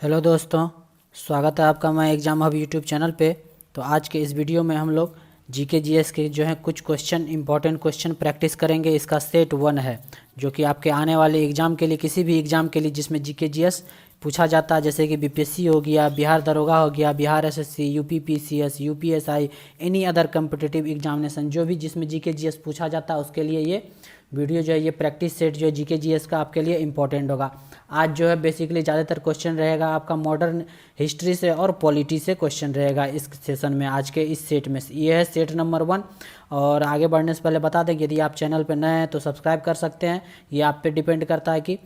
Hello दोस्तों, स्वागत है आपका मैं एग्ज़ाम हब यूट्यूब चैनल पे। तो आज के इस वीडियो में हम लोग जीके जीएस के जो है कुछ क्वेश्चन इंपॉर्टेंट क्वेश्चन प्रैक्टिस करेंगे। इसका सेट 1 है जो कि आपके आने वाले एग्ज़ाम के लिए, किसी भी एग्ज़ाम के लिए जिसमें जीके जीएस पूछा जाता है, जैसे कि बीपीएससी हो गया, बिहार दरोगा हो गया, Bihar SSC, UP PCS, UPSI, any other competitive examination जो भी जिसमें जीके जीएस पूछा जाता है उसके लिए ये वीडियो जो है, ये प्रैक्टिस सेट जो है जीके जीएस का आपके लिए इंपॉर्टेंट होगा। आज जो है बेसिकली ज़्यादातर क्वेश्चन रहेगा आपका मॉडर्न हिस्ट्री से और पॉलिटी से क्वेश्चन रहेगा इस सेशन में। आज के इस सेट में ये है सेट नंबर 1। और आगे बढ़ने से पहले बता दें कि यदि आप चैनल पर नए हैं तो सब्सक्राइब कर सकते हैं। ये आप पे डिपेंड करता है कि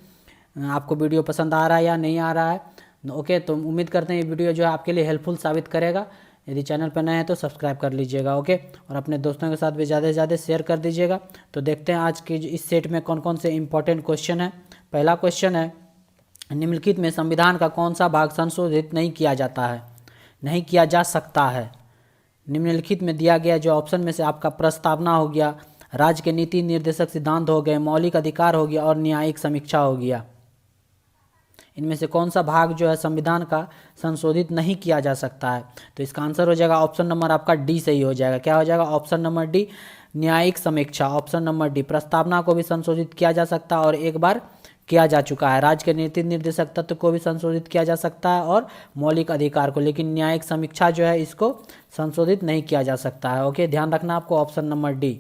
आपको वीडियो पसंद आ रहा है या नहीं आ रहा है। ओके, तो उम्मीद करते हैं ये वीडियो जो है आपके लिए हेल्पफुल साबित करेगा। यदि चैनल पर नए हैं तो सब्सक्राइब कर लीजिएगा। ओके, और अपने दोस्तों के साथ भी ज़्यादा से ज़्यादा शेयर कर दीजिएगा। तो देखते हैं आज के इस सेट में कौन कौन से इंपॉर्टेंट क्वेश्चन है। पहला क्वेश्चन है, निम्नलिखित में संविधान का कौन सा भाग संशोधित नहीं किया जाता है, नहीं किया जा सकता है। निम्नलिखित में दिया गया जो ऑप्शन में से आपका प्रस्तावना हो गया, राज्य के नीति निर्देशक सिद्धांत हो गए, मौलिक अधिकार हो गया और न्यायिक समीक्षा हो गया। इनमें से कौन सा भाग जो है संविधान का संशोधित नहीं किया जा सकता है? तो इसका आंसर हो जाएगा ऑप्शन नंबर आपका डी सही हो जाएगा। क्या हो जाएगा? ऑप्शन नंबर डी, न्यायिक समीक्षा। ऑप्शन नंबर डी, प्रस्तावना को भी संशोधित किया जा सकता है और एक बार किया जा चुका है। राज्य के नीति निर्देशक तत्व को भी संशोधित किया जा सकता है और मौलिक अधिकार को, लेकिन न्यायिक समीक्षा जो है इसको संशोधित नहीं किया जा सकता है। ओके, ध्यान रखना आपको ऑप्शन नंबर डी,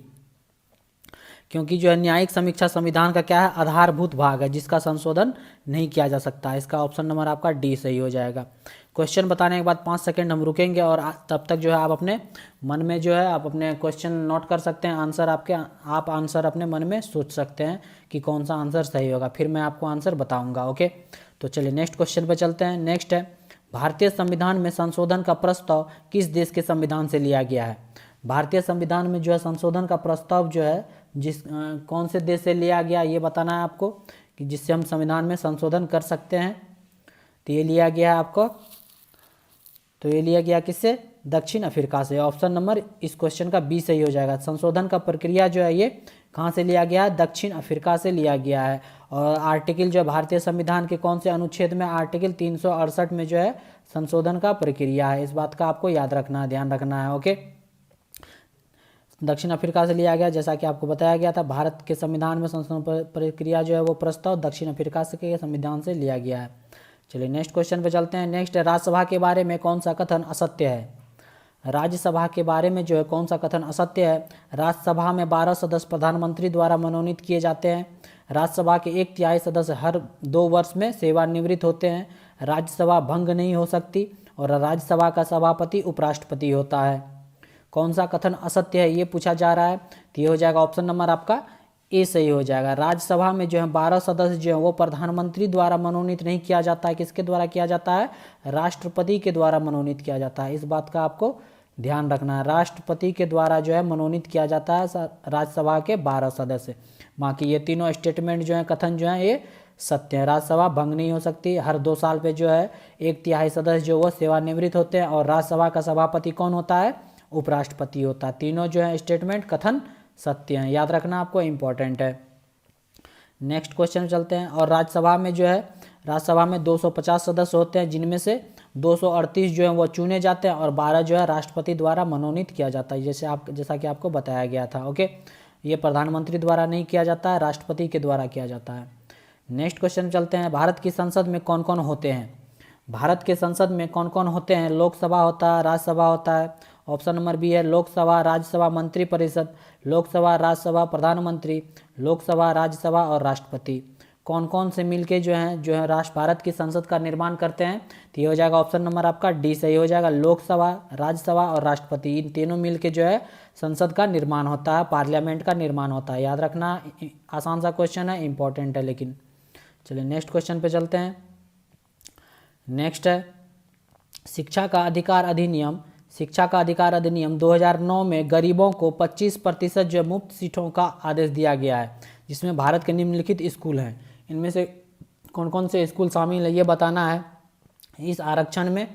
क्योंकि जो है न्यायिक समीक्षा संविधान का क्या है, आधारभूत भाग है जिसका संशोधन नहीं किया जा सकता है। इसका ऑप्शन नंबर आपका डी सही हो जाएगा। क्वेश्चन बताने के बाद 5 सेकंड हम रुकेंगे और तब तक जो है आप अपने मन में जो है आप अपने क्वेश्चन नोट कर सकते हैं। आंसर आप आंसर अपने मन में सोच सकते हैं कि कौन सा आंसर सही होगा, फिर मैं आपको आंसर बताऊँगा। ओके, तो चलिए नेक्स्ट क्वेश्चन पर चलते हैं। नेक्स्ट है, भारतीय संविधान में संशोधन का प्रस्ताव किस देश के संविधान से लिया गया है? भारतीय संविधान में जो है संशोधन का प्रस्ताव जो है कौन से देश से लिया गया ये बताना है आपको, कि जिससे हम संविधान में संशोधन कर सकते हैं। तो ये लिया गया है आपको, तो ये लिया गया किससे? दक्षिण अफ्रीका से। ऑप्शन नंबर इस क्वेश्चन का बी सही हो जाएगा। संशोधन का प्रक्रिया जो है ये कहाँ से लिया गया है? दक्षिण अफ्रीका से लिया गया है। और आर्टिकल जो है भारतीय संविधान के कौन से अनुच्छेद में? आर्टिकल 368 में जो है संशोधन का प्रक्रिया है। इस बात का आपको याद रखना है, ध्यान रखना है। ओके, दक्षिण अफ्रीका से लिया गया, जैसा कि आपको बताया गया था। भारत के संविधान में संशोधन प्रक्रिया जो है वो प्रस्ताव दक्षिण अफ्रीका के संविधान से लिया गया है। चलिए नेक्स्ट क्वेश्चन पे चलते हैं। नेक्स्ट है, राज्यसभा के बारे में कौन सा कथन असत्य है? राज्यसभा के बारे में जो है कौन सा कथन असत्य है? राज्यसभा में 12 सदस्य प्रधानमंत्री द्वारा मनोनीत किए जाते हैं। राज्यसभा के 1/3 सदस्य हर 2 वर्ष में सेवानिवृत्त होते हैं। राज्यसभा भंग नहीं हो सकती और राज्यसभा का सभापति उपराष्ट्रपति होता है। कौन सा कथन असत्य है ये पूछा जा रहा है। तो ये हो जाएगा ऑप्शन नंबर आपका ए सही हो जाएगा। राज्यसभा में जो है 12 सदस्य जो है वो प्रधानमंत्री द्वारा मनोनीत नहीं किया जाता है। किसके द्वारा किया जाता है? राष्ट्रपति के द्वारा मनोनीत किया जाता है। इस बात का आपको ध्यान रखना है। राष्ट्रपति के द्वारा जो है मनोनीत किया जाता है राज्यसभा के 12 सदस्य। बाकी ये तीनों स्टेटमेंट जो है, कथन जो है ये सत्य है। राज्यसभा भंग नहीं हो सकती। हर 2 साल पे जो है 1/3 सदस्य जो वो सेवानिवृत्त होते हैं और राज्यसभा का सभापति कौन होता है? उपराष्ट्रपति होता है। तीनों जो है स्टेटमेंट कथन सत्य हैं, याद रखना आपको, इंपॉर्टेंट है। नेक्स्ट क्वेश्चन चलते हैं। और राज्यसभा में जो है, राज्यसभा में 250 सदस्य होते हैं, जिनमें से 238 जो है वो चुने जाते हैं और 12 जो है राष्ट्रपति द्वारा मनोनीत किया जाता है, जैसा कि आपको बताया गया था। ओके, ये प्रधानमंत्री द्वारा नहीं किया जाता है, राष्ट्रपति के द्वारा किया जाता है। नेक्स्ट क्वेश्चन चलते हैं। भारत की संसद में कौन कौन होते हैं? भारत के संसद में कौन कौन होते हैं? लोकसभा होता है, राज्यसभा होता है। ऑप्शन नंबर बी है लोकसभा, राज्यसभा, मंत्रिपरिषद, लोकसभा, राज्यसभा, प्रधानमंत्री, लोकसभा, राज्यसभा और राष्ट्रपति। कौन कौन से मिलके जो है राष्ट्र भारत की संसद का निर्माण करते हैं? तो ये हो जाएगा ऑप्शन नंबर आपका डी सही हो जाएगा। लोकसभा, राज्यसभा और राष्ट्रपति, इन तीनों मिलके जो है संसद का निर्माण होता है, पार्लियामेंट का निर्माण होता है। याद रखना, आसान सा क्वेश्चन है, इंपॉर्टेंट है लेकिन। चलिए नेक्स्ट क्वेश्चन पे चलते हैं। नेक्स्ट है, शिक्षा का अधिकार अधिनियम। शिक्षा का अधिकार अधिनियम 2009 में गरीबों को 25% जो मुफ्त सीटों का आदेश दिया गया है, जिसमें भारत के निम्नलिखित स्कूल हैं। इनमें से कौन कौन से स्कूल शामिल है ये बताना है। इस आरक्षण में,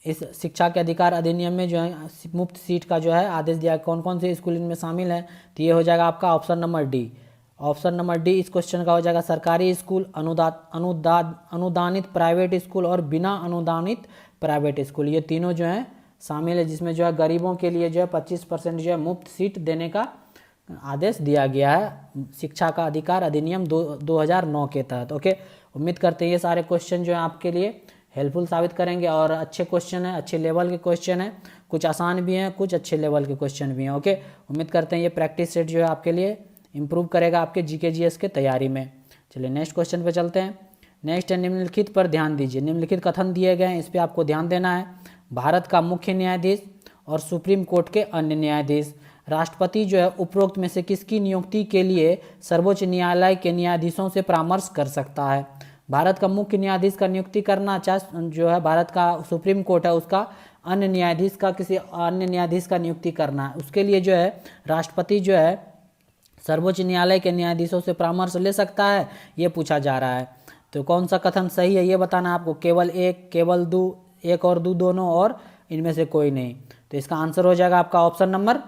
इस शिक्षा के अधिकार अधिनियम में जो है मुफ्त सीट का जो है आदेश दिया है, कौन कौन से स्कूल इनमें शामिल है? तो ये हो जाएगा आपका option number D. Option number D इस क्वेश्चन का हो जाएगा सरकारी स्कूल, अनुदानित प्राइवेट स्कूल और बिना अनुदानित प्राइवेट स्कूल। ये तीनों जो है शामिल है, जिसमें जो है गरीबों के लिए जो है 25% जो है मुफ्त सीट देने का आदेश दिया गया है शिक्षा का अधिकार अधिनियम 2009 के तहत। ओके, उम्मीद करते हैं ये सारे क्वेश्चन जो है आपके लिए हेल्पफुल साबित करेंगे और अच्छे क्वेश्चन है, अच्छे लेवल के क्वेश्चन है, कुछ आसान भी हैं, कुछ अच्छे लेवल के क्वेश्चन भी हैं। ओके, उम्मीद करते हैं ये प्रैक्टिस सेट जो है आपके लिए इंप्रूव करेगा आपके जीके जीएस के तैयारी में। चलिए नेक्स्ट क्वेश्चन पे चलते हैं। नेक्स्ट है निम्नलिखित पर ध्यान दीजिए। निम्नलिखित कथन दिए गए हैं, इस पर आपको ध्यान देना है। भारत का मुख्य न्यायाधीश और सुप्रीम कोर्ट के अन्य न्यायाधीश, राष्ट्रपति जो है उपरोक्त में से किसकी नियुक्ति के लिए सर्वोच्च न्यायालय के न्यायाधीशों से परामर्श कर सकता है। भारत का मुख्य न्यायाधीश का नियुक्ति करना चाहे जो है भारत का सुप्रीम कोर्ट है उसका अन्य न्यायाधीश का किसी अन्य न्यायाधीश का नियुक्ति करना है, उसके लिए जो है राष्ट्रपति जो है सर्वोच्च न्यायालय के न्यायाधीशों से परामर्श ले सकता है, ये पूछा जा रहा है। तो कौन सा कथन सही है ये बताना आपको, केवल एक, केवल दो, एक और दो, दोनों और इनमें से कोई नहीं। तो इसका आंसर हो जाएगा आपका ऑप्शन नंबर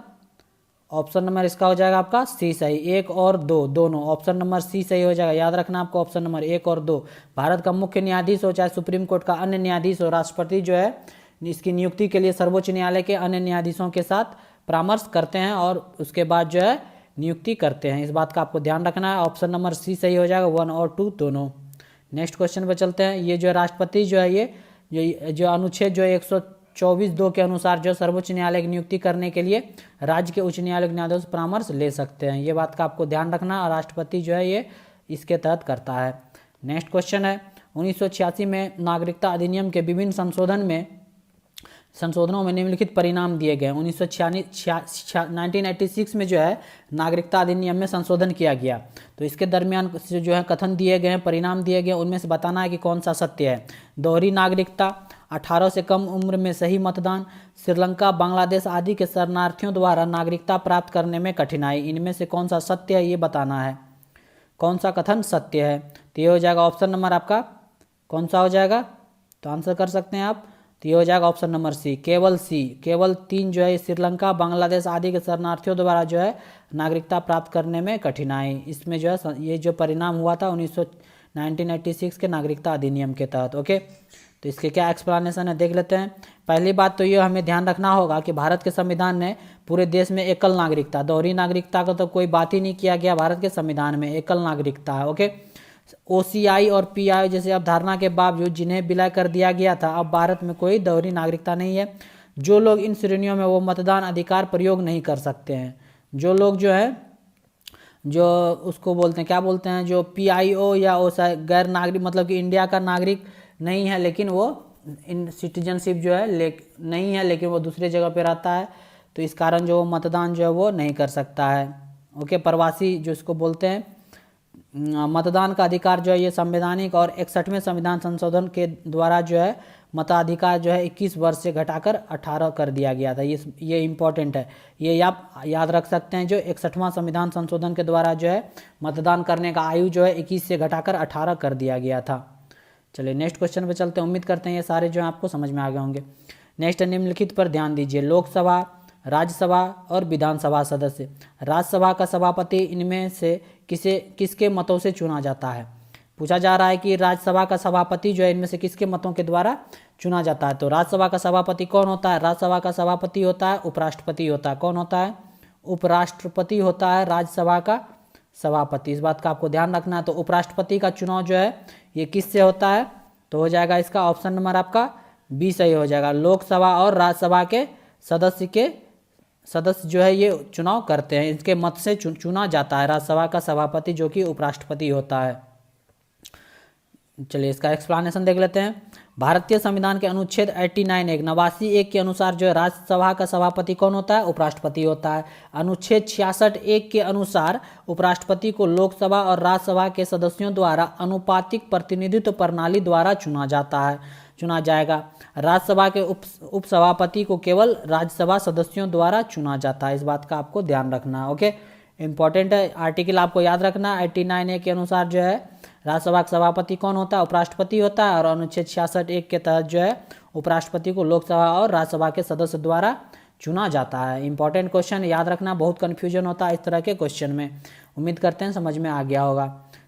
इसका हो जाएगा आपका सी सही, एक और दो दोनों, ऑप्शन नंबर सी सही हो जाएगा। याद रखना आपको ऑप्शन नंबर एक और दो। भारत का मुख्य न्यायाधीश हो चाहे सुप्रीम कोर्ट का अन्य न्यायाधीश हो, राष्ट्रपति जो है इसकी नियुक्ति के लिए सर्वोच्च न्यायालय के अन्य न्यायाधीशों के साथ परामर्श करते हैं और उसके बाद जो है नियुक्ति करते हैं। इस बात का आपको ध्यान रखना है। ऑप्शन नंबर सी सही हो जाएगा, 1 और 2 दोनों। नेक्स्ट क्वेश्चन पर चलते हैं। ये जो राष्ट्रपति जो है ये जो अनुच्छेद जो 124(2) के अनुसार जो सर्वोच्च न्यायालय की नियुक्ति करने के लिए राज्य के उच्च न्यायालय के न्यायाधीश से परामर्श ले सकते हैं। ये बात का आपको ध्यान रखना है। राष्ट्रपति जो है ये इसके तहत करता है। नेक्स्ट क्वेश्चन है 1986 में नागरिकता अधिनियम के विभिन्न संशोधनों में निम्नलिखित परिणाम दिए गए। 1986 में जो है नागरिकता अधिनियम में संशोधन किया गया, तो इसके दरमियान जो है कथन दिए गए हैं, परिणाम दिए गए, उनमें से बताना है कि कौन सा सत्य है। दोहरी नागरिकता, 18 से कम उम्र में सही मतदान, श्रीलंका, बांग्लादेश आदि के शरणार्थियों द्वारा नागरिकता प्राप्त करने में कठिनाई, इनमें से कौन सा सत्य है ये बताना है। कौन सा कथन सत्य है, तो ये हो जाएगा ऑप्शन नंबर आपका कौन सा हो जाएगा, तो आंसर कर सकते हैं आप। तो ये हो जाएगा ऑप्शन नंबर सी, केवल 3 जो है श्रीलंका, बांग्लादेश आदि के शरणार्थियों द्वारा जो है नागरिकता प्राप्त करने में कठिनाई, इसमें जो है ये जो परिणाम हुआ था 1986 के नागरिकता अधिनियम के तहत। ओके, तो इसके क्या एक्सप्लेनेशन है देख लेते हैं। पहली बात तो ये हमें ध्यान रखना होगा कि भारत के संविधान ने पूरे देश में एकल नागरिकता, दोहरी नागरिकता का तो कोई बात ही नहीं किया गया भारत के संविधान में, एकल नागरिकता है। ओके, OCI और PI जैसे अवधारणा के बावजूद जिन्हें विलय कर दिया गया था, अब भारत में कोई दोहरी नागरिकता नहीं है। जो लोग इन श्रेणियों में वो मतदान अधिकार प्रयोग नहीं कर सकते हैं। जो लोग जो है जो उसको बोलते हैं क्या बोलते हैं, जो PIO या OCI गैर नागरिक मतलब कि इंडिया का नागरिक नहीं है, लेकिन वो इन सिटीजनशिप जो है नहीं है, लेकिन वो दूसरे जगह पे रहता है, तो इस कारण जो मतदान जो है वो नहीं कर सकता है। ओके, प्रवासी जो इसको बोलते हैं, मतदान का अधिकार जो है ये संवैधानिक और 61वें संविधान संशोधन के द्वारा जो है मताधिकार जो है 21 वर्ष से घटाकर 18 कर दिया गया था। ये इम्पोर्टेंट है, ये आप याद रख सकते हैं। जो 61वां संविधान संशोधन के द्वारा जो है मतदान करने का आयु जो है 21 से घटाकर 18 कर दिया गया था। चलिए नेक्स्ट क्वेश्चन पे चलते हैं। उम्मीद करते हैं ये सारे जो है आपको समझ में आ गए होंगे। नेक्स्ट निम्नलिखित पर ध्यान दीजिए। लोकसभा, राज्यसभा और विधानसभा सदस्य, राज्यसभा का सभापति इनमें से किसके मतों से चुना जाता है। पूछा जा रहा है कि राज्यसभा का सभापति जो है इनमें से किसके मतों के द्वारा चुना जाता है। तो राज्यसभा का सभापति कौन होता है, राज्यसभा का सभापति होता है उपराष्ट्रपति होता है। कौन होता है, उपराष्ट्रपति होता है राज्यसभा का सभापति। इस बात का आपको ध्यान रखना है। तो उपराष्ट्रपति का चुनाव जो है ये किससे होता है, तो हो जाएगा इसका ऑप्शन नंबर आपका बी सही हो जाएगा। लोकसभा और राज्यसभा के सदस्य जो है ये चुनाव करते हैं, इसके मत से चुना जाता है राज्यसभा का सभापति जो कि उपराष्ट्रपति होता है। चलिए इसका एक्सप्लेनेशन देख लेते हैं। भारतीय संविधान के अनुच्छेद 89(1) के अनुसार जो है राज्यसभा का सभापति कौन होता है, उपराष्ट्रपति होता है। अनुच्छेद 66(1) के अनुसार उपराष्ट्रपति को लोकसभा और राज्यसभा के सदस्यों द्वारा अनुपातिक प्रतिनिधित्व प्रणाली द्वारा चुना जाएगा। राज्यसभा के उपसभापति को केवल राज्यसभा सदस्यों द्वारा चुना जाता है। इस बात का आपको ध्यान रखना है। ओके, इंपॉर्टेंट है, आर्टिकल आपको याद रखना है। 89(a) के अनुसार जो है राज्यसभा का सभापति कौन होता है, उपराष्ट्रपति होता है, और अनुच्छेद 66(1) के तहत जो है उपराष्ट्रपति को लोकसभा और राज्यसभा के सदस्य द्वारा चुना जाता है। इंपॉर्टेंट क्वेश्चन, याद रखना, बहुत कन्फ्यूजन होता है इस तरह के क्वेश्चन में। उम्मीद करते हैं समझ में आ गया होगा।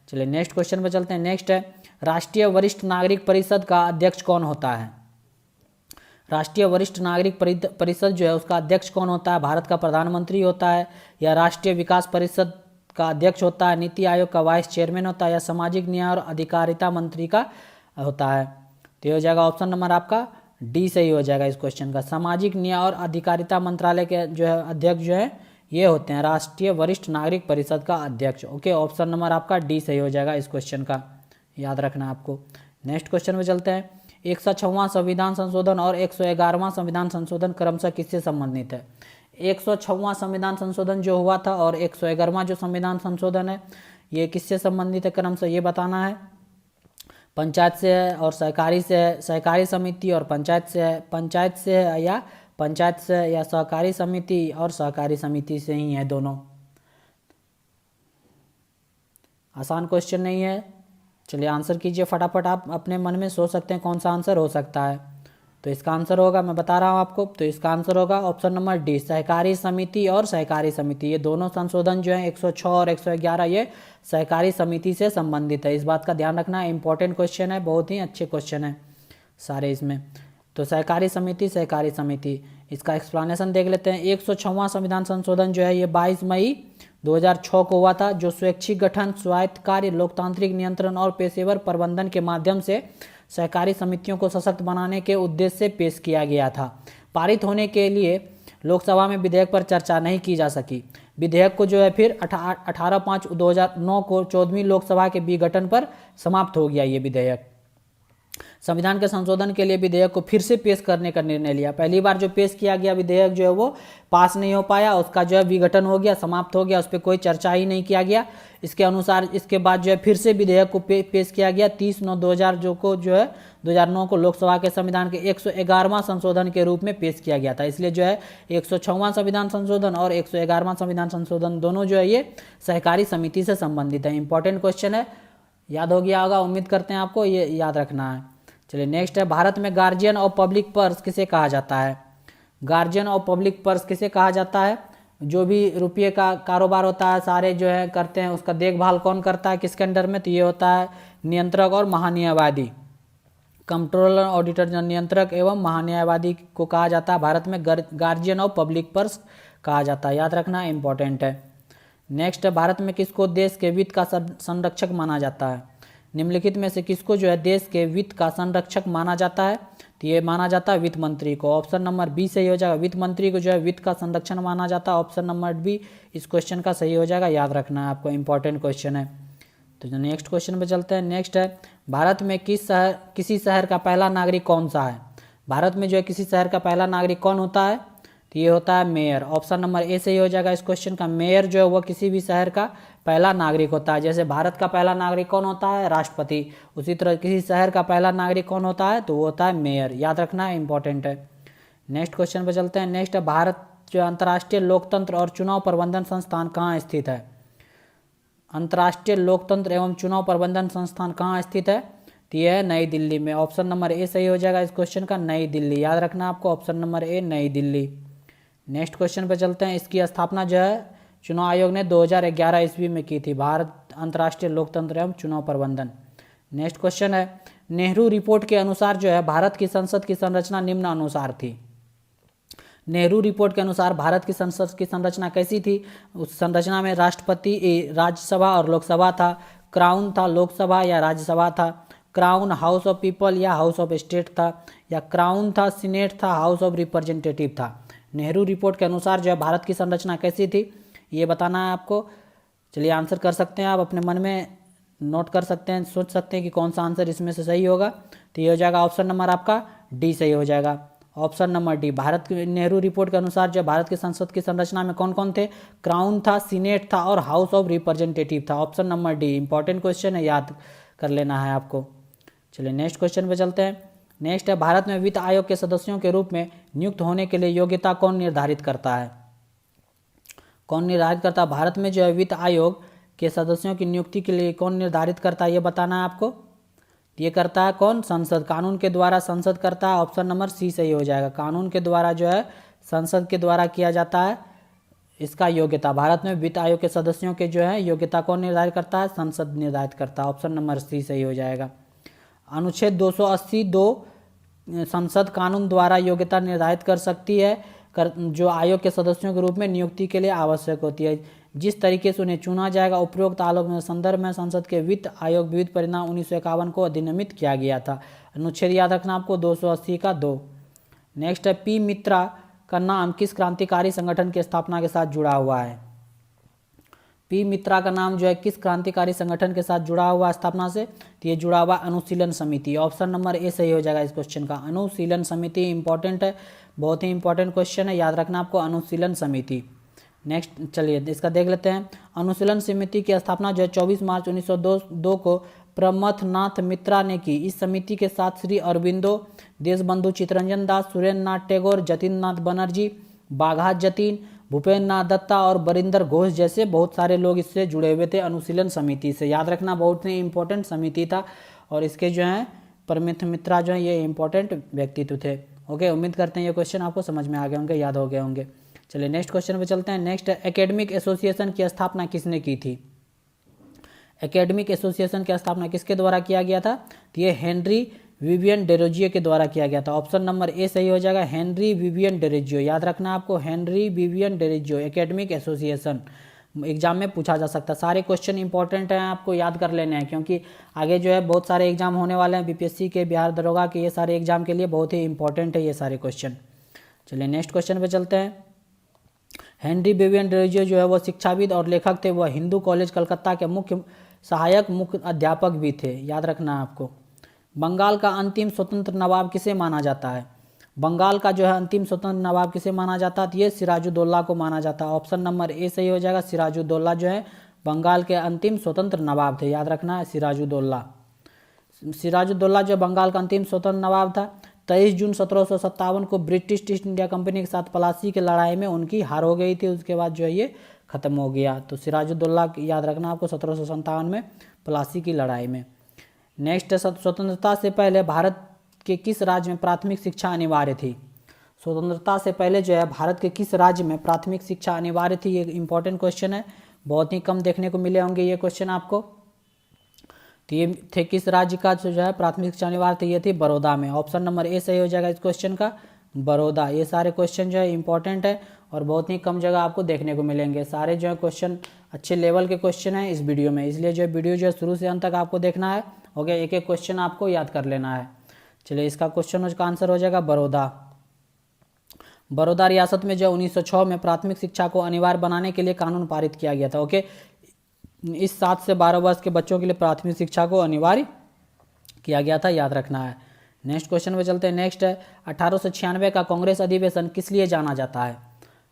चलिए नेक्स्ट क्वेश्चन पर चलते हैं। नेक्स्ट है, राष्ट्रीय वरिष्ठ नागरिक परिषद का अध्यक्ष कौन होता है? राष्ट्रीय वरिष्ठ नागरिक परिषद जो है उसका अध्यक्ष कौन होता है? भारत का प्रधानमंत्री होता है, या राष्ट्रीय विकास परिषद का अध्यक्ष होता है, नीति आयोग का वाइस चेयरमैन होता है, या सामाजिक न्याय और अधिकारिता मंत्री का होता है? तो ये हो जाएगा ऑप्शन नंबर आपका डी सही हो जाएगा इस क्वेश्चन का। सामाजिक न्याय और अधिकारिता मंत्रालय के जो है अध्यक्ष जो है ये होते हैं राष्ट्रीय वरिष्ठ नागरिक परिषद का अध्यक्ष। ओके, ऑप्शन नंबर आपका डी सही हो जाएगा इस क्वेश्चन का, याद रखना आपको। नेक्स्ट क्वेश्चन में चलते हैं। 106वां संविधान संशोधन और 111वां संविधान संशोधन क्रमशः किससे संबंधित है? 106वां संविधान संशोधन जो हुआ था और 111वां जो संविधान संशोधन है ये किससे संबंधित है क्रमशः ये बताना है। पंचायत से है और सहकारी से है, सहकारी समिति और पंचायत से है, पंचायत से है या पंचायत से, या सहकारी समिति और सहकारी समिति से ही है दोनों। आसान क्वेश्चन नहीं है। चलिए आंसर कीजिए फटाफट, आप अपने मन में सोच सकते हैं कौन सा आंसर हो सकता है। तो इसका आंसर होगा, मैं बता रहा हूँ आपको, तो इसका आंसर होगा ऑप्शन नंबर डी, सहकारी समिति और सहकारी समिति। ये दोनों संशोधन जो है 106 और 111 ये सहकारी समिति से संबंधित है। इस बात का ध्यान रखना, इंपॉर्टेंट क्वेश्चन है, बहुत ही अच्छे क्वेश्चन है सारे इसमें। तो सहकारी समिति, सहकारी समिति, इसका एक्सप्लेनेशन देख लेते हैं। 106वां संविधान संशोधन जो है ये 22 मई 2006 को हुआ था, जो स्वैच्छिक गठन, स्वायत्त कार्य, लोकतांत्रिक नियंत्रण और पेशेवर प्रबंधन के माध्यम से सहकारी समितियों को सशक्त बनाने के उद्देश्य से पेश किया गया था। पारित होने के लिए लोकसभा में विधेयक पर चर्चा नहीं की जा सकी। विधेयक को जो है फिर 18/5/2009 को 14वीं लोकसभा के विघटन पर समाप्त हो गया ये विधेयक। संविधान के संशोधन के लिए विधेयक को फिर से पेश करने का निर्णय लिया। पहली बार जो पेश किया गया विधेयक जो है वो पास नहीं हो पाया, उसका जो है विघटन हो गया, समाप्त हो गया, उस पर कोई चर्चा ही नहीं किया गया। इसके अनुसार इसके बाद जो है फिर से विधेयक को पेश किया गया 30/9/2000 जो है 2009 को लोकसभा के संविधान के 111वां संशोधन के रूप में पेश किया गया था। इसलिए जो है 106वां संविधान संशोधन और 111वां संविधान संशोधन दोनों जो है ये सहकारी समिति से संबंधित है। इंपॉर्टेंट क्वेश्चन है, याद हो गया होगा, उम्मीद करते हैं आपको ये याद रखना है। चलिए नेक्स्ट है, भारत में गार्जियन ऑफ पब्लिक पर्स किसे कहा जाता है? गार्जियन ऑफ पब्लिक पर्स किसे कहा जाता है? जो भी रुपये का कारोबार होता है सारे जो है करते हैं, उसका देखभाल कौन करता है, किसके अंडर में? तो ये होता है नियंत्रक और महान्यायवादी। कंट्रोलर, ऑडिटर, नियंत्रक एवं महान्यायवादी को कहा जाता है भारत में गार्जियन ऑफ पब्लिक पर्स कहा जाता है, याद रखना इंपॉर्टेंट है। नेक्स्ट है, भारत में किसको देश के वित्त का संरक्षक माना जाता है? निम्नलिखित में से किसको जो है देश के वित्त का संरक्षक माना जाता है? तो ये माना जाता है वित्त मंत्री को। ऑप्शन नंबर बी सही हो जाएगा, वित्त मंत्री को जो है वित्त का संरक्षण माना जाता है। ऑप्शन नंबर बी इस क्वेश्चन का सही हो जाएगा, याद रखना है आपको, इंपॉर्टेंट क्वेश्चन है। तो जो नेक्स्ट क्वेश्चन पे चलते हैं। नेक्स्ट है, भारत में किसी शहर का पहला नागरिक कौन सा है? भारत में जो है किसी शहर का पहला नागरिक कौन होता है? तो ये होता है मेयर। ऑप्शन नंबर ए सही हो जाएगा इस क्वेश्चन का। मेयर जो है वो किसी भी शहर का पहला नागरिक होता है। जैसे भारत का पहला नागरिक कौन होता है? राष्ट्रपति। उसी तरह किसी शहर का पहला नागरिक कौन होता है? तो वो होता है मेयर, याद रखना है, इंपॉर्टेंट है। नेक्स्ट क्वेश्चन पे चलते हैं। नेक्स्ट है, भारत जो अंतर्राष्ट्रीय लोकतंत्र और चुनाव प्रबंधन संस्थान कहाँ स्थित है? अंतर्राष्ट्रीय लोकतंत्र एवं चुनाव प्रबंधन संस्थान कहाँ स्थित है? तो यह है नई दिल्ली में। ऑप्शन नंबर ए सही हो जाएगा इस क्वेश्चन का, नई दिल्ली, याद रखना आपको, ऑप्शन नंबर ए नई दिल्ली। नेक्स्ट क्वेश्चन पे चलते हैं। इसकी स्थापना जो है चुनाव आयोग ने 2011 ईस्वी में की थी, भारत अंतर्राष्ट्रीय लोकतंत्र एवं चुनाव प्रबंधन। नेक्स्ट क्वेश्चन है, नेहरू रिपोर्ट के अनुसार जो है भारत की संसद की संरचना निम्न अनुसार थी। नेहरू रिपोर्ट के अनुसार भारत की संसद की संरचना कैसी थी? उस संरचना में राष्ट्रपति, राज्यसभा और लोकसभा था, क्राउन था, लोकसभा या राज्यसभा था, क्राउन हाउस ऑफ पीपल या हाउस ऑफ स्टेट था, या क्राउन था, सीनेट था, हाउस ऑफ रिप्रेजेंटेटिव था। नेहरू रिपोर्ट के अनुसार जो है भारत की संरचना कैसी थी ये बताना है आपको। चलिए आंसर कर सकते हैं आप, अपने मन में नोट कर सकते हैं, सोच सकते हैं कि कौन सा आंसर इसमें से सही होगा। तो ये हो जाएगा ऑप्शन नंबर आपका डी सही हो जाएगा, ऑप्शन नंबर डी। भारत की नेहरू रिपोर्ट के अनुसार जो भारत की संसद की संरचना में कौन कौन थे? क्राउन था, सीनेट था और हाउस ऑफ रिप्रेजेंटेटिव था। Option number D, important question है, याद कर लेना है आपको। चलिए नेक्स्ट क्वेश्चन पे चलते हैं। नेक्स्ट है, भारत में वित्त आयोग के सदस्यों के रूप में नियुक्त होने के लिए योग्यता कौन निर्धारित करता है? कौन निर्धारित करता है? भारत में जो है वित्त आयोग के सदस्यों की नियुक्ति के लिए कौन निर्धारित करता है ये बताना है आपको। ये करता है कौन? संसद, कानून के द्वारा संसद करता है। ऑप्शन नंबर सी सही हो जाएगा, कानून के द्वारा जो है संसद के द्वारा किया जाता है? इसका योग्यता, भारत में वित्त आयोग के सदस्यों के जो है योग्यता कौन निर्धारित करता है? संसद निर्धारित करता है। ऑप्शन नंबर सी सही हो जाएगा। अनुच्छेद 280(2) संसद कानून द्वारा योग्यता निर्धारित कर सकती है जो आयोग के सदस्यों के रूप में नियुक्ति के लिए आवश्यक होती है। जिस तरीके से उन्हें चुना जाएगा उपरोक्त आलोक में संदर्भ में संसद के वित्त आयोग विविध परिणाम 1951 को अधिनियमित किया गया था। अनुच्छेद याद रखना आपको 280 का 2। नेक्स्ट है, पी मित्रा का नाम किस क्रांतिकारी संगठन की स्थापना के साथ जुड़ा हुआ है? पी मित्रा का नाम जो है किस क्रांतिकारी संगठन के साथ जुड़ा हुआ स्थापना से? तो ये जुड़ा हुआ अनुशीलन समिति। ऑप्शन नंबर ए सही हो जाएगा इस क्वेश्चन का। अनुशीलन समिति इंपॉर्टेंट है, बहुत ही इंपॉर्टेंट क्वेश्चन है, याद रखना आपको अनुशीलन समिति। नेक्स्ट चलिए इसका देख लेते हैं। अनुशीलन समिति की स्थापना जो है 24 मार्च 1902 को प्रमथनाथ मित्रा ने की। इस समिति के साथ श्री अरविंदो, देशबंधु चित्तरंजन दास, सुरेंद्र नाथ टैगोर, जतिन नाथ बनर्जी, बाघा जतीन, भूपेन्द्र नाथ दत्ता और बरिंदर घोष जैसे बहुत सारे लोग इससे जुड़े हुए थे अनुशीलन समिति से। याद रखना बहुत ही इंपॉर्टेंट समिति था और इसके जो है प्रमथ मित्रा जो है ये इंपॉर्टेंट व्यक्तित्व थे। ओके, उम्मीद करते हैं ये क्वेश्चन आपको समझ में आ गए होंगे, याद हो गए होंगे। चलिए नेक्स्ट क्वेश्चन पे चलते हैं। नेक्स्ट, एकेडमिक एसोसिएशन की स्थापना किसने की थी? एकेडमिक एसोसिएशन की स्थापना किसके द्वारा किया गया था? तो ये हेनरी विवियन डेरोजियो के द्वारा किया गया था। ऑप्शन नंबर ए सही हो जाएगा, हेनरी विवियन डेरोजियो। याद रखना आपको, Henry Vivian Derozio. Academic association exam में पूछा जा सकता है। सारे क्वेश्चन इंपॉर्टेंट हैं, आपको याद कर लेने हैं क्योंकि आगे जो है बहुत सारे एग्जाम होने वाले हैं, बीपीएससी के, बिहार दरोगा के, ये सारे एग्जाम के लिए बहुत ही इंपॉर्टेंट है ये सारे क्वेश्चन। चलिए नेक्स्ट क्वेश्चन पे चलते हैं। हेनरी विवियन डेरोजियो जो है वो शिक्षाविद और लेखक थे। वह हिंदू कॉलेज कलकत्ता के मुख्य सहायक मुख्य अध्यापक भी थे। याद रखना आपको। बंगाल का अंतिम स्वतंत्र नवाब किसे माना जाता है? बंगाल का जो है अंतिम स्वतंत्र नवाब किसे माना जाता है? तो ये सिराजुद्दौला को माना जाता है। ऑप्शन नंबर ए सही हो जाएगा, सिराजुद्दौला जो है बंगाल के अंतिम स्वतंत्र नवाब थे। याद रखना है सिराजुद्दौला। सिराजुद्दौला जो बंगाल का अंतिम स्वतंत्र नवाब था। 23 जून 1757 को ब्रिटिश ईस्ट इंडिया कंपनी के साथ प्लासी की लड़ाई में उनकी हार हो गई थी। उसके बाद जो है ये खत्म हो गया। तो सिराजुद्दौला याद रखना आपको 1757 में प्लासी की लड़ाई में। नेक्स्ट, स्वतंत्रता से पहले भारत के किस राज्य में प्राथमिक शिक्षा अनिवार्य थी? स्वतंत्रता से पहले जो है भारत के किस राज्य में प्राथमिक शिक्षा अनिवार्य थी? ये इंपॉर्टेंट क्वेश्चन है, बहुत ही कम देखने को मिले होंगे ये क्वेश्चन आपको। तो ये थे किस राज्य का जो है प्राथमिक शिक्षा अनिवार्य थी? ये थी बड़ौदा में। ऑप्शन नंबर ए सही हो जाएगा इस क्वेश्चन का, बड़ौदा। ये सारे क्वेश्चन जो है इंपॉर्टेंट है और बहुत ही कम जगह आपको देखने को मिलेंगे। सारे जो है क्वेश्चन अच्छे लेवल के क्वेश्चन हैं इस वीडियो में, इसलिए जो वीडियो जो है शुरू से अंत तक आपको देखना है। ओके, एक एक क्वेश्चन आपको याद कर लेना है। चलिए इसका क्वेश्चन का आंसर हो जाएगा बड़ौदा। बड़ौदा रियासत में जो 1906 में प्राथमिक शिक्षा को अनिवार्य बनाने के लिए कानून पारित किया गया था। ओके, इस 7 से 12 वर्ष के बच्चों के लिए प्राथमिक शिक्षा को अनिवार्य किया गया था, याद रखना है। नेक्स्ट क्वेश्चन पे चलते हैं। नेक्स्ट है, 1896 का कांग्रेस अधिवेशन किस लिए जाना जाता है?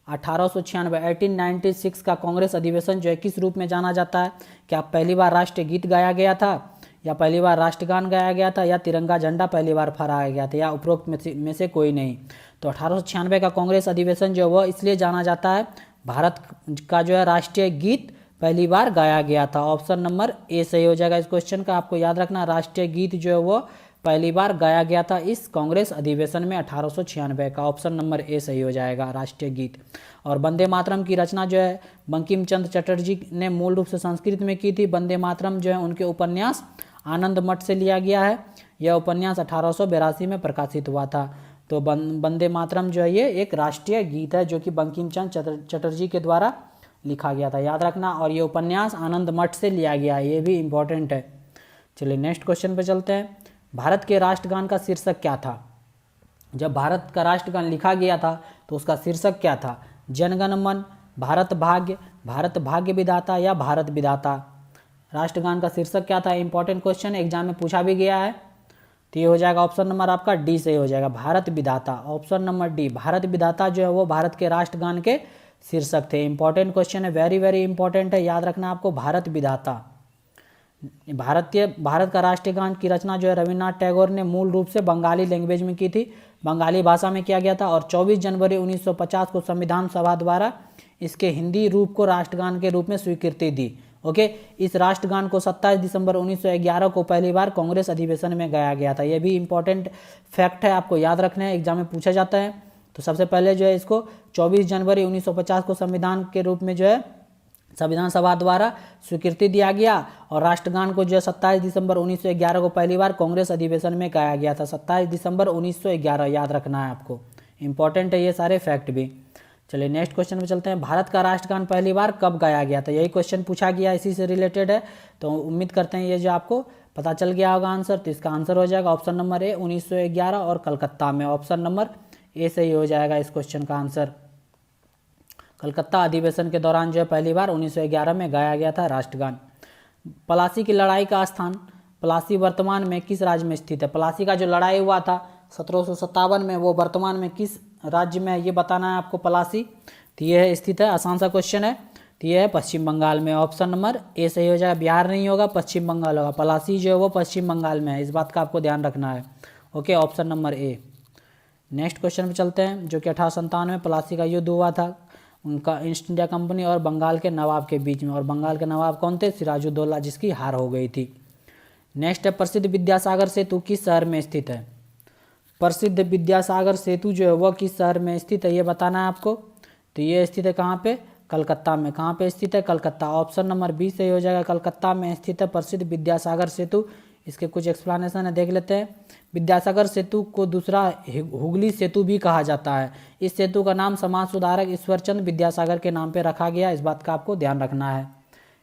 1896 का कांग्रेस अधिवेशन जो है किस रूप में जाना जाता है? क्या पहली बार राष्ट्रीय गीत गाया गया था, या पहली बार राष्ट्रगान गाया गया था, या तिरंगा झंडा पहली बार फहराया गया था, या उपरोक्त में से कोई नहीं? तो 1896 का कांग्रेस अधिवेशन जो है वह इसलिए जाना जाता है, भारत का जो है राष्ट्रीय गीत पहली बार गाया गया था। ऑप्शन नंबर ए सही हो जाएगा इस क्वेश्चन का। आपको याद रखना, राष्ट्रीय गीत जो है वो पहली बार गाया गया था इस कांग्रेस अधिवेशन में 1896 का। ऑप्शन नंबर ए सही हो जाएगा, राष्ट्रीय गीत। और वंदे मातरम की रचना जो है बंकिम चंद्र चटर्जी ने मूल रूप से संस्कृत में की थी। वंदे मातरम जो है उनके उपन्यास आनंद मठ से लिया गया है। यह उपन्यास 1882 में प्रकाशित हुआ था। तो वंदे मातरम जो है ये एक राष्ट्रीय गीत है जो कि बंकिम चंद्र चटर्जी के द्वारा लिखा गया था, याद रखना। और ये उपन्यास आनंद मठ से लिया गया है, ये भी इम्पोर्टेंट है। चलिए नेक्स्ट क्वेश्चन पे चलते हैं। भारत के राष्ट्रगान का शीर्षक क्या था? जब भारत का राष्ट्रगान लिखा गया था तो उसका शीर्षक क्या था? जनगण मन, भारत भाग्य विधाता, या भारत विधाता? राष्ट्रगान का शीर्षक क्या था? इंपॉर्टेंट क्वेश्चन, एग्जाम में पूछा भी गया है। तो ये हो जाएगा ऑप्शन नंबर आपका डी से हो जाएगा, भारत विधाता। ऑप्शन नंबर डी, भारत विधाता जो है वो भारत के राष्ट्रगान के शीर्षक थे। इंपॉर्टेंट क्वेश्चन है, वेरी वेरी इंपॉर्टेंट है, याद रखना आपको, भारत विधाता। भारत का राष्ट्रीय गान की रचना जो है रविन्द्रनाथ टैगोर ने मूल रूप से बंगाली लैंग्वेज में की थी, बंगाली भाषा में किया गया था। और 24 जनवरी 1950 को संविधान सभा द्वारा इसके हिंदी रूप को राष्ट्रगान के रूप में स्वीकृति दी। ओके, इस राष्ट्रगान को 27 दिसंबर 1911 को पहली बार कांग्रेस अधिवेशन में गाया गया था। यह भी इंपॉर्टेंट फैक्ट है, आपको याद रखना है, एग्जाम में पूछा जाता है। तो सबसे पहले जो है इसको 24 जनवरी 1950 को संविधान के रूप में जो है संविधान सभा द्वारा स्वीकृति दिया गया, और राष्ट्रगान को जो है 27 दिसंबर 1911 को पहली बार कांग्रेस अधिवेशन में गाया गया था। 27 दिसंबर 1911 याद रखना है आपको, इंपॉर्टेंट है ये सारे फैक्ट भी। चलिए नेक्स्ट क्वेश्चन पे चलते हैं। भारत का राष्ट्रगान पहली बार कब गाया गया था? यही क्वेश्चन पूछा गया, इसी से रिलेटेड है, तो उम्मीद करते हैं ये जो आपको पता चल गया होगा आंसर। तो इसका आंसर हो जाएगा ऑप्शन नंबर ए 1911 और कलकत्ता में। ऑप्शन नंबर ए सही हो जाएगा इस क्वेश्चन का आंसर। कलकत्ता अधिवेशन के दौरान जो है पहली बार 1911 में गाया गया था राष्ट्रगान। प्लासी की लड़ाई का स्थान, प्लासी वर्तमान में किस राज्य में स्थित है? प्लासी का जो लड़ाई हुआ था 1757 में, वो वर्तमान में किस राज्य में है ये बताना है आपको। प्लासी तो ये है स्थित है, आसान सा क्वेश्चन है। तो ये है पश्चिम बंगाल में। ऑप्शन नंबर ए सही हो जाएगा, बिहार नहीं होगा, पश्चिम बंगाल होगा। प्लासी जो है वो पश्चिम बंगाल में है, इस बात का आपको ध्यान रखना है। ओके, ऑप्शन नंबर ए। नेक्स्ट क्वेश्चन पे चलते हैं, जो कि 1897 में प्लासी का युद्ध हुआ था उनका ईस्ट इंडिया कंपनी और बंगाल के नवाब के बीच में, और बंगाल के नवाब कौन थे? सिराजुद्दौला, जिसकी हार हो गई थी। नेक्स्ट है प्रसिद्ध विद्यासागर सेतु किस शहर में स्थित है? प्रसिद्ध विद्यासागर सेतु जो है वह किस शहर में स्थित है ये बताना है आपको। तो ये स्थित है कहाँ पे? कलकत्ता में। कहाँ पे स्थित है? कलकत्ता। ऑप्शन नंबर बी सही हो जाएगा, कलकत्ता में स्थित है प्रसिद्ध विद्यासागर सेतु। इसके कुछ एक्सप्लेनेशन है, देख लेते हैं। विद्यासागर सेतु को दूसरा हुगली सेतु भी कहा जाता है। इस सेतु का नाम समाज सुधारक ईश्वरचंद विद्यासागर के नाम पे रखा गया, इस बात का आपको ध्यान रखना है,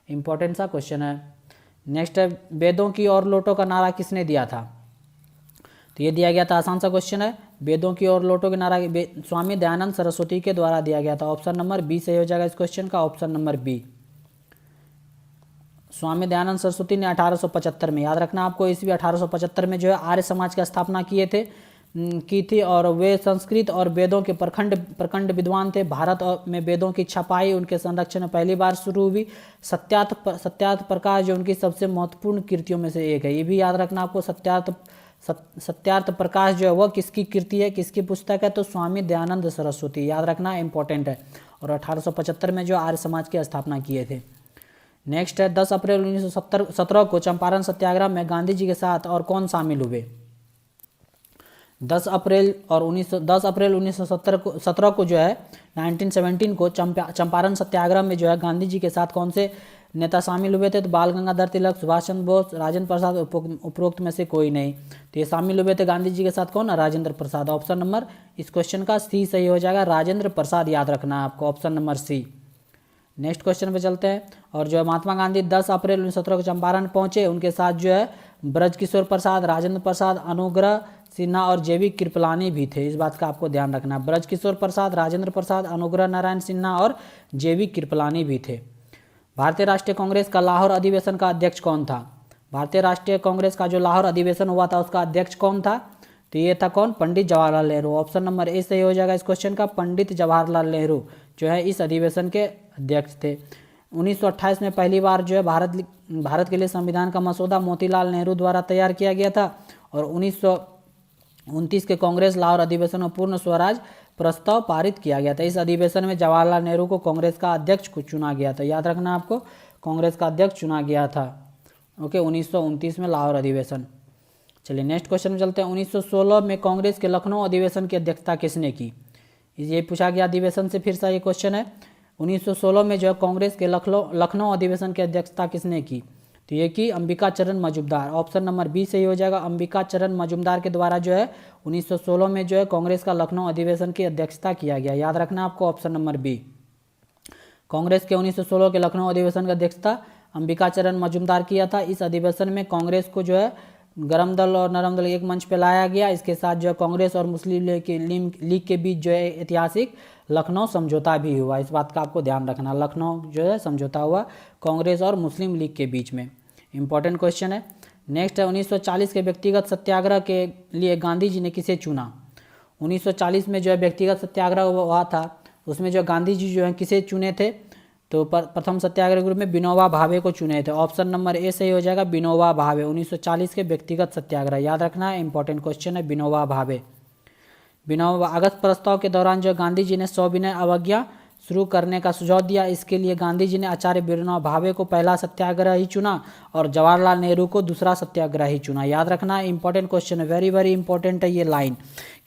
इंपॉर्टेंट सा क्वेश्चन है। नेक्स्ट है वेदों की और लोटों का नारा किसने दिया था? तो ये दिया गया था, आसान सा क्वेश्चन है। वेदों की और लोटों के नारा स्वामी दयानंद सरस्वती के द्वारा दिया गया था। ऑप्शन नंबर बी सही हो जाएगा इस क्वेश्चन का, option number B. Swami Dayanand Saraswati ने 1875 में, याद रखना आपको, ईस्वी 1875 में जो है आर्य समाज की स्थापना की थी, और वे संस्कृत और वेदों के प्रखंड विद्वान थे। भारत में वेदों की छपाई उनके संरक्षण में पहली बार शुरू हुई। सत्यार्थ प्रकाश जो उनकी सबसे महत्वपूर्ण कृतियों में से एक है, ये भी याद रखना आपको। सत्यार्थ प्रकाश जो है वह किसकी कृति है, किसकी पुस्तक है? तो स्वामी दयानंद सरस्वती, याद रखना, इंपॉर्टेंट है। और 1875 में जो आर्य समाज की स्थापना किए थे। नेक्स्ट है 10 अप्रैल 1917 को चंपारण सत्याग्रह में गांधी जी के साथ और कौन शामिल हुए? 10 अप्रैल 1917 को जो है 1917 को चंपारण सत्याग्रह में जो है गांधी जी के साथ कौन से नेता शामिल हुए थे? तो बाल गंगाधर तिलक, सुभाष चंद्र बोस, राजेंद्र प्रसाद, उपरोक्त में से कोई नहीं। तो ये शामिल हुए थे गांधी जी के साथ कौन? राजेंद्र प्रसाद। ऑप्शन नंबर इस क्वेश्चन का सी सही हो जाएगा, राजेंद्र प्रसाद, याद रखना है आपको, option number C. Next question पे चलते हैं, और जो है महात्मा गांधी 10 अप्रैल 1917 को चंपारण पहुंचे, उनके साथ जो है ब्रजकिशोर प्रसाद, राजेंद्र प्रसाद, अनुग्रह सिन्हा और जेवी कृपलानी भी थे, इस बात का आपको ध्यान रखना। ब्रजकिशोर प्रसाद, राजेंद्र प्रसाद, अनुग्रह नारायण सिन्हा और जेवी कृपलानी भी थे। भारतीय राष्ट्रीय कांग्रेस का लाहौर अधिवेशन का अध्यक्ष कौन था? भारतीय राष्ट्रीय कांग्रेस का जो लाहौर अधिवेशन हुआ था उसका अध्यक्ष कौन था? तो ये था कौन? Pandit Jawaharlal Nehru. Option number A सही हो जाएगा इस क्वेश्चन का, पंडित जवाहरलाल नेहरू जो है इस अधिवेशन के अध्यक्ष थे। 1928 में पहली बार जो है भारत के लिए संविधान का मसौदा मोतीलाल नेहरू द्वारा तैयार किया गया था, और 1929 के कांग्रेस लाहौर अधिवेशन में पूर्ण स्वराज प्रस्ताव पारित किया गया था। इस अधिवेशन में जवाहरलाल नेहरू को कांग्रेस का अध्यक्ष को चुना गया था, याद रखना आपको, कांग्रेस का अध्यक्ष चुना गया था। ओके, 1929 में लाहौर अधिवेशन। चलिए नेक्स्ट क्वेश्चन में चलते हैं। 1916 में कांग्रेस के लखनऊ अधिवेशन की अध्यक्षता किसने की? ये पूछा गया अधिवेशन से, फिर से ये क्वेश्चन है। 1916 में जो है कांग्रेस के लखनऊ अधिवेशन की अध्यक्षता किसने की? तो ये की अंबिका चरण मजूमदार। ऑप्शन नंबर बी सही हो जाएगा, अंबिका चरण मजूमदार के द्वारा जो है 1916 में जो है कांग्रेस का लखनऊ अधिवेशन की अध्यक्षता किया गया, याद रखना आपको, ऑप्शन नंबर बी। कांग्रेस के 1916 के लखनऊ अधिवेशन की अध्यक्षता अंबिका चरण मजूमदार किया था। इस अधिवेशन में कांग्रेस को जो है गरम दल और नरम दल एक मंच पर लाया गया। इसके साथ जो है कांग्रेस और मुस्लिम लीग के बीच जो है ऐतिहासिक लखनऊ समझौता भी हुआ, इस बात का आपको ध्यान रखना। लखनऊ जो है समझौता हुआ कांग्रेस और मुस्लिम लीग के बीच में, इंपॉर्टेंट क्वेश्चन है। नेक्स्ट है 1940 के व्यक्तिगत सत्याग्रह के लिए गांधी जी ने किसे चुना? 1940 में जो है व्यक्तिगत सत्याग्रह हुआ था, उसमें जो गांधी जी जो है किसे चुने थे? तो प्रथम सत्याग्रह ग्रुप में विनोबा भावे को चुने थे। ऑप्शन नंबर ए सही हो जाएगा, विनोबा भावे। 1940 के व्यक्तिगत सत्याग्रह, याद रखना है, इंपॉर्टेंट क्वेश्चन है, विनोबा भावे। अगस्त प्रस्ताव के दौरान जो गांधी जी ने सविनय अवज्ञा शुरू करने का सुझाव दिया। इसके लिए गांधी जी ने आचार्य विनोबा भावे को पहला सत्याग्रही चुना और जवाहरलाल नेहरू को दूसरा सत्याग्रही चुना। याद रखना, इंपॉर्टेंट क्वेश्चन है, वेरी वेरी इंपॉर्टेंट है ये लाइन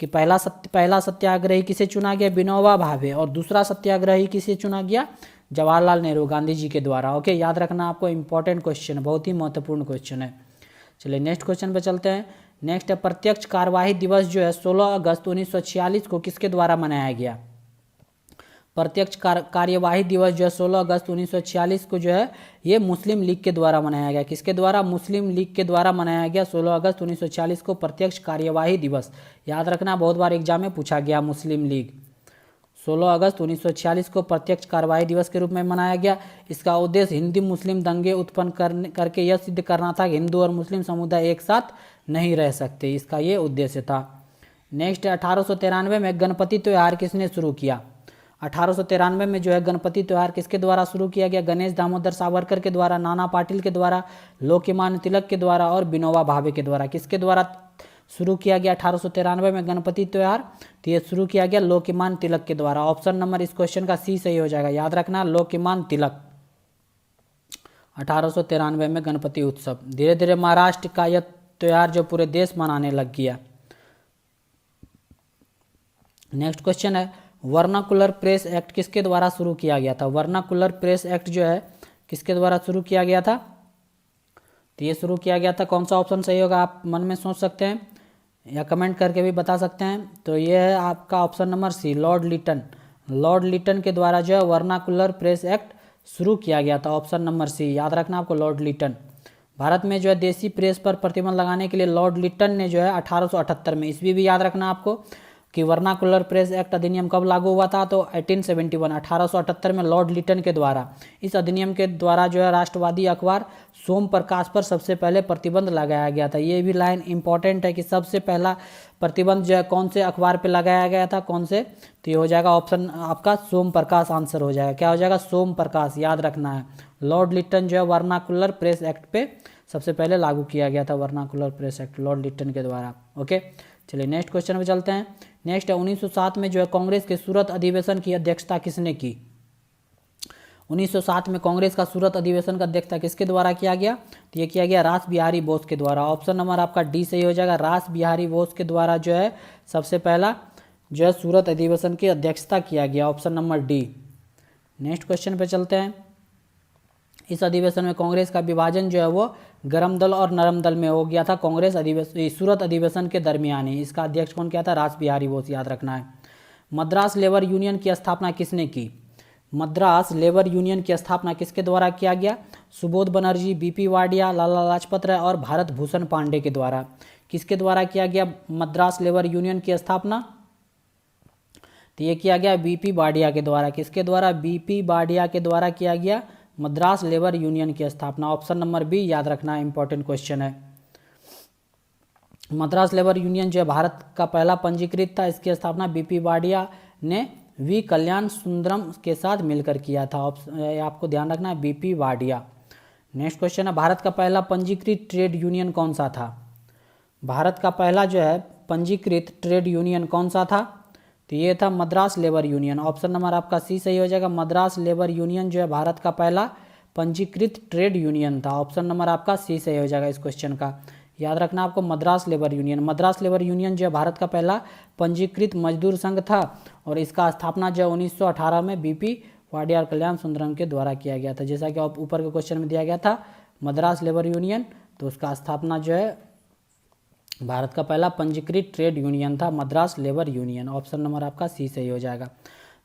कि पहला सत्याग्रही किसे चुना गया, विनोबा भावे, और दूसरा सत्याग्रही किसे चुना गया, जवाहरलाल नेहरू, गांधी जी के द्वारा। ओके, याद रखना, आपको इंपॉर्टेंट क्वेश्चन, बहुत ही महत्वपूर्ण क्वेश्चन है। चलिए नेक्स्ट क्वेश्चन पे चलते हैं। नेक्स्ट है प्रत्यक्ष कार्यवाही दिवस जो है 16 अगस्त 1946 को किसके द्वारा मनाया गया। प्रत्यक्ष कार्यवाही दिवस जो है 16 अगस्त 1946 को जो है ये मुस्लिम लीग के द्वारा मनाया गया। किसके द्वारा, मुस्लिम लीग के द्वारा मनाया गया 16 अगस्त 1946 को प्रत्यक्ष कार्यवाही दिवस। याद रखना, बहुत बार एग्जाम में पूछा गया, मुस्लिम लीग 16 अगस्त 1946 को प्रत्यक्ष कार्यवाही दिवस के रूप में मनाया गया। इसका उद्देश्य हिंदू मुस्लिम दंगे उत्पन्न करके यह सिद्ध करना था कि हिंदू और मुस्लिम समुदाय एक साथ नहीं रह सकते, इसका ये उद्देश्य था। नेक्स्ट 1893 में गणपति त्यौहार किसने शुरू किया। 1893 में जो है गणपति त्यौहार किसके द्वारा शुरू किया गया, गणेश दामोदर सावरकर के द्वारा, नाना पाटिल के द्वारा, लोकमान्य तिलक के द्वारा और विनोबा भावे के द्वारा। किसके द्वारा शुरू किया गया 1893 में गणपति त्यौहार, तो ये शुरू किया गया लोकमान्य तिलक के द्वारा। ऑप्शन नंबर इस क्वेश्चन का सी सही हो जाएगा। याद रखना, लोकमान्य तिलक 1893 में गणपति उत्सव। धीरे धीरे महाराष्ट्र का यह त्यौहार जो पूरे देश मनाने लग गया। नेक्स्ट क्वेश्चन है वर्नाकुलर प्रेस एक्ट किसके द्वारा शुरू किया गया था। वर्नाकुलर प्रेस एक्ट जो है किसके द्वारा शुरू किया गया था, तो ये शुरू किया गया था, कौन सा ऑप्शन सही होगा आप मन में सोच सकते हैं या कमेंट करके भी बता सकते हैं। तो ये है आपका option number C, Lord Lytton. Lord Lytton के द्वारा जो है वर्नाकुलर प्रेस एक्ट शुरू किया गया था, ऑप्शन नंबर सी। याद रखना आपको, लॉर्ड लिटन। भारत में जो है देसी प्रेस पर प्रतिबंध लगाने के लिए लॉर्ड लिटन ने जो है 1878 में, ईस्वी भी याद रखना आपको कि वर्नाकुलर प्रेस एक्ट अधिनियम कब लागू हुआ था, तो 1878 में लॉर्ड लिटन के द्वारा। इस अधिनियम के द्वारा जो है राष्ट्रवादी अखबार सोम प्रकाश पर सबसे पहले प्रतिबंध लगाया गया था। ये भी लाइन इंपॉर्टेंट है कि सबसे पहला प्रतिबंध जो है कौन से अखबार पे लगाया गया था, कौन से, तो ये हो जाएगा ऑप्शन आपका सोम प्रकाश, आंसर हो जाएगा। क्या हो जाएगा, सोम प्रकाश। याद रखना है, लॉर्ड लिटन जो है वर्नाकुलर प्रेस एक्ट पे सबसे पहले लागू किया गया था, vernacular press act Lord Lytton के द्वारा। ओके, चलिए नेक्स्ट क्वेश्चन पे चलते हैं। नेक्स्ट है 1907 में जो है कांग्रेस के सूरत अधिवेशन की अध्यक्षता किसने की। 1907 में कांग्रेस का सूरत अधिवेशन का अध्यक्षता किसके द्वारा किया गया, तो ये किया गया रास बिहारी बोस के द्वारा। ऑप्शन नंबर आपका डी सही हो जाएगा, रास बिहारी बोस के द्वारा जो है सबसे पहला जो है सूरत अधिवेशन की अध्यक्षता किया गया, option number D. Next question पे चलते हैं। इस अधिवेशन में कांग्रेस का विभाजन जो है वो गरम दल और नरम दल में हो गया था कांग्रेस सूरत अधिवेशन के दरमियान ही। इसका अध्यक्ष कौन किया था, रास बिहारी बोस। याद रखना है। मद्रास लेबर यूनियन की स्थापना किसने की। मद्रास लेबर यूनियन की स्थापना किसके द्वारा किया गया, सुबोध बनर्जी, बीपी वाडिया, लाला लाजपत राय और भारत भूषण पांडे के द्वारा। किसके द्वारा किया गया मद्रास लेबर यूनियन की स्थापना, तो ये किया गया बीपी वाडिया के द्वारा। किसके द्वारा, बीपी वाडिया के द्वारा किया गया मद्रास लेबर यूनियन की स्थापना, ऑप्शन नंबर बी। याद रखना, इंपॉर्टेंट क्वेश्चन है। मद्रास लेबर यूनियन जो है भारत का पहला पंजीकृत था। इसकी स्थापना बीपी वाडिया ने वी कल्याण सुंदरम के साथ मिलकर किया था। आपको ध्यान रखना है, बीपी वाडिया। नेक्स्ट क्वेश्चन है भारत का पहला पंजीकृत ट्रेड यूनियन कौन सा था। भारत का पहला जो है पंजीकृत ट्रेड यूनियन कौन सा था, तो ये था Madras labour union. Option number आपका सी सही हो जाएगा, मद्रास लेबर यूनियन जो है भारत का पहला पंजीकृत ट्रेड यूनियन था। ऑप्शन नंबर आपका सी सही हो जाएगा इस क्वेश्चन का। याद रखना आपको, Madras labour union. Madras labour union जो है भारत का पहला पंजीकृत मजदूर संघ था और इसका स्थापना जो 1918 में बीपी वाडिया और कल्याण सुंदरम के द्वारा किया गया था। जैसा कि ऊपर के क्वेश्चन में दिया गया था मद्रास लेबर यूनियन, तो उसका स्थापना जो है भारत का पहला पंजीकृत ट्रेड यूनियन था, Madras labour union. Option number आपका सी सही हो जाएगा।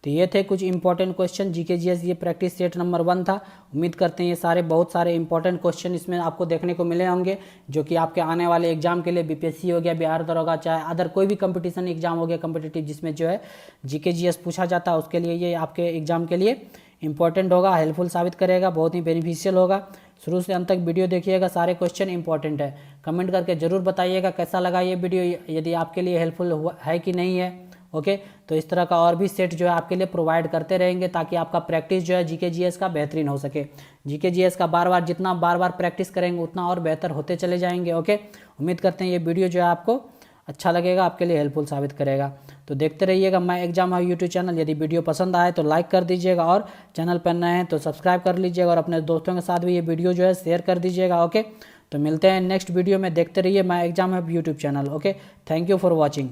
तो ये थे कुछ इंपॉर्टेंट क्वेश्चन जीके जीएस, ये प्रैक्टिस सेट नंबर 1 था। उम्मीद करते हैं ये बहुत सारे इंपॉर्टेंट क्वेश्चन इसमें आपको देखने को मिले होंगे, जो कि आपके आने वाले एग्जाम के लिए बीपीएससी हो गया, बिहार दरोगा, चाहे अदर कोई भी कंपटीशन एग्जाम हो गया कम्पिटिटिव जिसमें जो है जीके जीएस पूछा जाता है, उसके लिए ये आपके एग्जाम के लिए इंपॉर्टेंट होगा, हेल्पफुल साबित करेगा, बहुत ही बेनिफिशियल होगा। शुरू से अंत तक वीडियो देखिएगा, सारे क्वेश्चन इंपॉर्टेंट है। कमेंट करके जरूर बताइएगा कैसा लगा ये वीडियो, यदि आपके लिए हेल्पफुल है कि नहीं है। ओके, तो इस तरह का और भी सेट जो है आपके लिए प्रोवाइड करते रहेंगे ताकि आपका प्रैक्टिस जो है जीके जीएस का बेहतरीन हो सके। जीके जीएस का जितना बार बार प्रैक्टिस करेंगे उतना और बेहतर होते चले जाएंगे। ओके, उम्मीद करते हैं ये वीडियो जो है आपको अच्छा लगेगा, आपके लिए हेल्पफुल साबित करेगा। तो देखते रहिएगा my exam hub YouTube channel. यदि वीडियो पसंद आए तो लाइक कर दीजिएगा और चैनल पर नए हैं तो सब्सक्राइब कर लीजिएगा और अपने दोस्तों के साथ भी ये वीडियो जो है शेयर कर दीजिएगा। ओके, तो मिलते हैं नेक्स्ट वीडियो में। देखते रहिए my exam hub YouTube channel. Okay, thank you for watching.